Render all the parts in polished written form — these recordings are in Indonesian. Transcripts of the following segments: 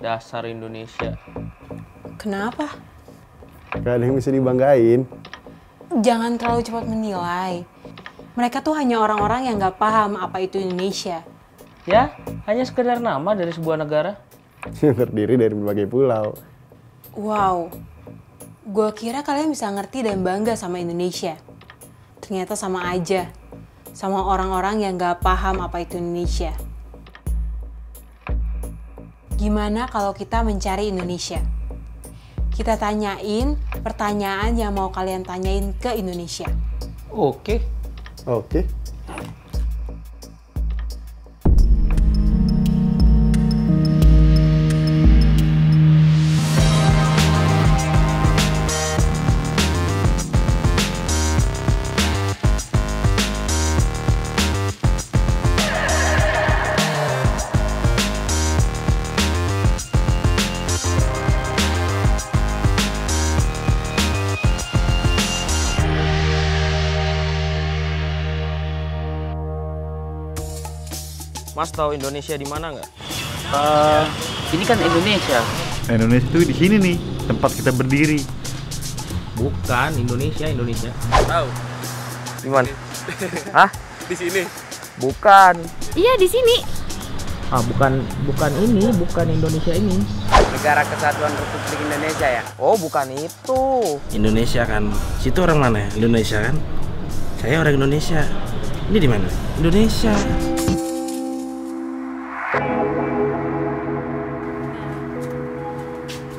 Dasar Indonesia. Kenapa? Gak ada yang bisa dibanggain. Jangan terlalu cepat menilai. Mereka tuh hanya orang-orang yang gak paham apa itu Indonesia. Ya, hanya sekedar nama dari sebuah negara. Yang terdiri dari berbagai pulau. Wow, gue kira kalian bisa ngerti dan bangga sama Indonesia. Ternyata sama aja, sama orang-orang yang gak paham apa itu Indonesia. Gimana kalau kita mencari Indonesia? Kita tanyain pertanyaan yang mau kalian tanyain ke Indonesia. Oke. Oke. Mas tahu Indonesia di mana nggak? Ini kan Indonesia. Indonesia itu di sini nih, tempat kita berdiri. Bukan Indonesia. Tahu. Di mana? Hah? Di sini. Bukan. Iya di sini. Bukan ini, bukan Indonesia ini. Negara Kesatuan Republik Indonesia ya? Oh, bukan itu. Indonesia kan. Situ orang mana? Indonesia kan? Saya orang Indonesia. Ini di mana? Indonesia.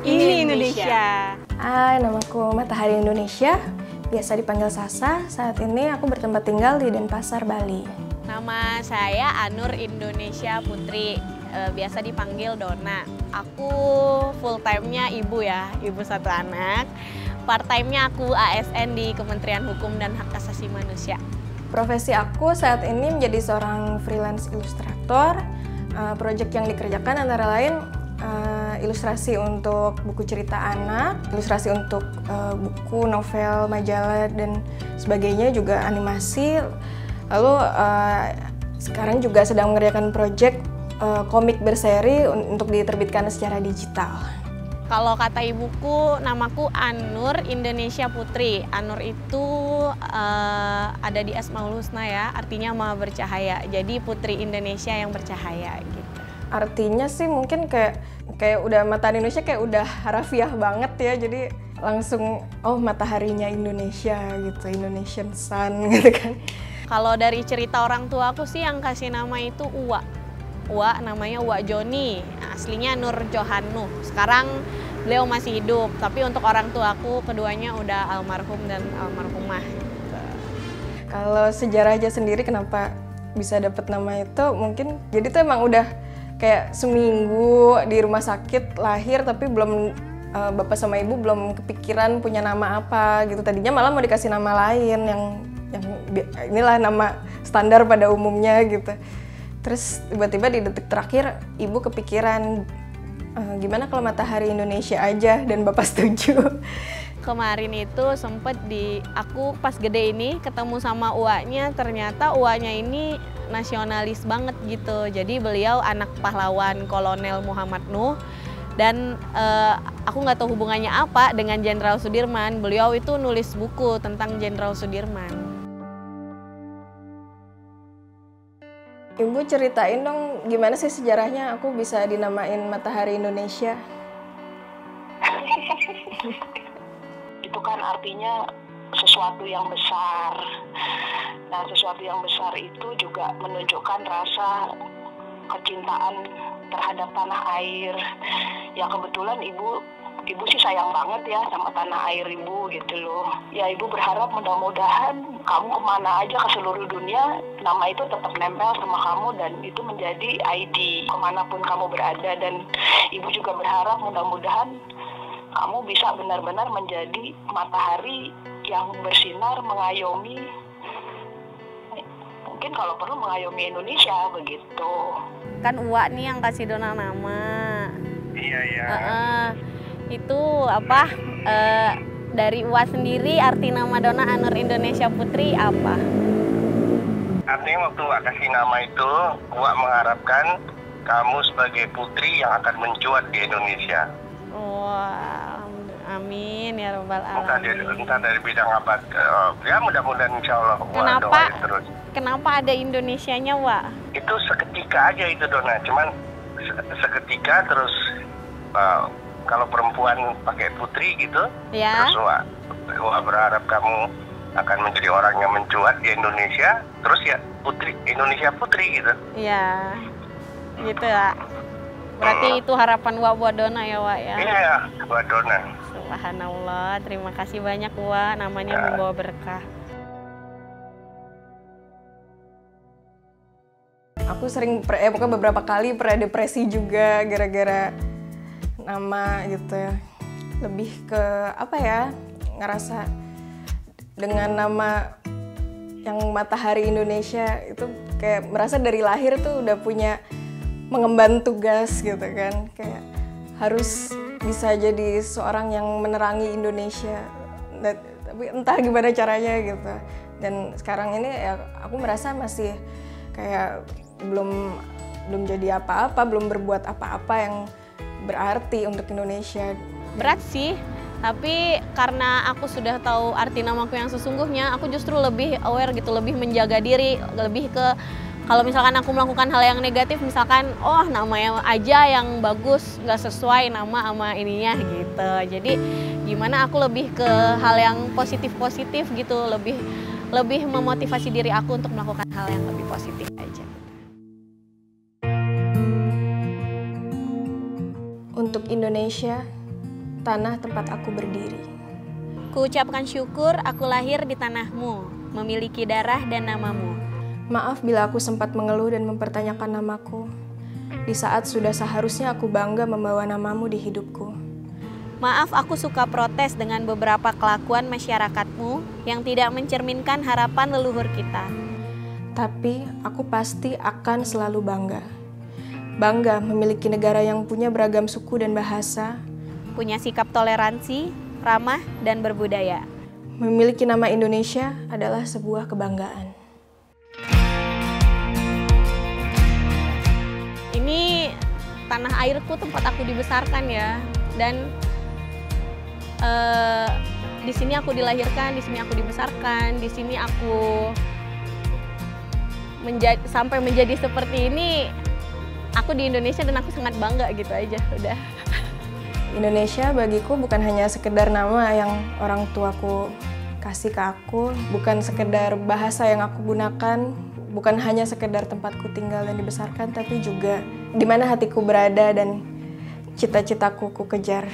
Ini Indonesia. Hai, namaku Matahari Indonesia. Biasa dipanggil Sasa. Saat ini aku bertempat tinggal di Denpasar, Bali. Nama saya Anur Indonesia Putri, biasa dipanggil Dona. Aku full time-nya ibu ya, ibu satu anak. Part time-nya aku ASN di Kementerian Hukum dan Hak Asasi Manusia. Profesi aku saat ini menjadi seorang freelance ilustrator. Proyek yang dikerjakan antara lain ilustrasi untuk buku cerita anak, ilustrasi untuk buku, novel, majalah, dan sebagainya, juga animasi. Lalu sekarang juga sedang mengerjakan proyek komik berseri untuk diterbitkan secara digital. Kalau kata ibuku, namaku Anur Indonesia Putri. Anur itu ada di Asmaul Husna ya, artinya maha bercahaya. Jadi Putri Indonesia yang bercahaya gitu. Artinya sih mungkin kayak udah Matahari Indonesia kayak udah harafiah banget ya. Jadi langsung mataharinya Indonesia gitu, Indonesian Sun gitu kan. Kalau dari cerita orang tua aku sih yang kasih nama itu Uwa. Uwa namanya Uwa Joni, aslinya Nur Johannu. Sekarang beliau masih hidup, tapi untuk orang tua aku keduanya udah almarhum dan almarhumah. Gitu. Kalau sejarahnya sendiri kenapa bisa dapet nama itu, mungkin jadi tuh emang udah kayak seminggu di rumah sakit lahir, tapi belum bapak sama ibu belum kepikiran punya nama apa gitu. Tadinya malah mau dikasih nama lain yang inilah nama standar pada umumnya gitu. Terus tiba-tiba di detik terakhir ibu kepikiran gimana kalau Matahari Indonesia aja, dan bapak setuju. Kemarin itu sempet aku pas gede ini ketemu sama uaknya, ternyata uaknya ini nasionalis banget gitu. Jadi beliau anak pahlawan Kolonel Muhammad Nuh, dan aku nggak tahu hubungannya apa dengan Jenderal Sudirman. Beliau itu nulis buku tentang Jenderal Sudirman. Ibu ceritain dong gimana sih sejarahnya aku bisa dinamain Matahari Indonesia? Itu kan artinya sesuatu yang besar. Nah, sesuatu yang besar itu juga menunjukkan rasa kecintaan terhadap tanah air. Ya kebetulan ibu sih sayang banget ya sama tanah air ibu gitu loh. Ya ibu berharap mudah-mudahan kamu kemana aja ke seluruh dunia, nama itu tetap nempel sama kamu dan itu menjadi ID kemanapun kamu berada. Dan ibu juga berharap mudah-mudahan kamu bisa benar-benar menjadi matahari yang bersinar mengayomi, mungkin kalau perlu mengayomi Indonesia begitu. Kan Uwa nih yang kasih Dona nama. Iya. Itu apa? Dari Uwa sendiri arti nama Dona Anur Indonesia Putri apa? Artinya waktu Wak kasih nama itu, Wak mengharapkan kamu sebagai putri yang akan mencuat di Indonesia. Wah, amin ya robbal alamin. Entah dari bidang apa, ya mudah-mudahan insya Allah. Kenapa? Terus. Kenapa ada Indonesianya, Wak? Itu seketika aja itu Dona, cuman seketika terus kalau perempuan pakai putri gitu, ya. Terus Wak berharap kamu akan menjadi orang yang mencuat di Indonesia, terus ya putri Indonesia putri gitu. Iya, gitu ya. Berarti itu harapan Wak buat Dona ya, Wak ya? Iya, buat Dona. Subhanallah, terima kasih banyak Wak, namanya membawa berkah. Aku sering, pokoknya beberapa kali pernah depresi juga gara-gara nama gitu ya. Lebih ke apa ya, ngerasa dengan nama yang Matahari Indonesia itu kayak merasa dari lahir tuh udah punya mengemban tugas gitu kan, kayak harus bisa jadi seorang yang menerangi Indonesia, tapi entah gimana caranya gitu. Dan sekarang ini ya aku merasa masih kayak belum jadi apa-apa, belum berbuat apa-apa yang berarti untuk Indonesia. Berat sih, tapi karena aku sudah tahu arti namaku yang sesungguhnya, aku justru lebih aware gitu, lebih menjaga diri, lebih ke kalau misalkan aku melakukan hal yang negatif, misalkan oh namanya aja yang bagus, nggak sesuai nama sama ininya gitu. Jadi gimana aku lebih ke hal yang positif-positif gitu, lebih memotivasi diri aku untuk melakukan hal yang lebih positif aja. Untuk Indonesia, tanah tempat aku berdiri. Kuucapkan syukur aku lahir di tanahmu, memiliki darah dan namamu. Maaf bila aku sempat mengeluh dan mempertanyakan namaku, di saat sudah seharusnya aku bangga membawa namamu di hidupku. Maaf aku suka protes dengan beberapa kelakuan masyarakatmu yang tidak mencerminkan harapan leluhur kita. Tapi aku pasti akan selalu bangga. Bangga memiliki negara yang punya beragam suku dan bahasa, punya sikap toleransi, ramah, dan berbudaya. Memiliki nama Indonesia adalah sebuah kebanggaan. Ini tanah airku, tempat aku dibesarkan ya, dan di sini aku dilahirkan, di sini aku dibesarkan, di sini aku sampai menjadi seperti ini. Aku di Indonesia dan aku sangat bangga gitu aja, udah. Indonesia bagiku bukan hanya sekedar nama yang orang tuaku kasih ke aku, bukan sekedar bahasa yang aku gunakan, bukan hanya sekedar tempatku tinggal dan dibesarkan, tapi juga di mana hatiku berada dan cita-citaku ku kejar.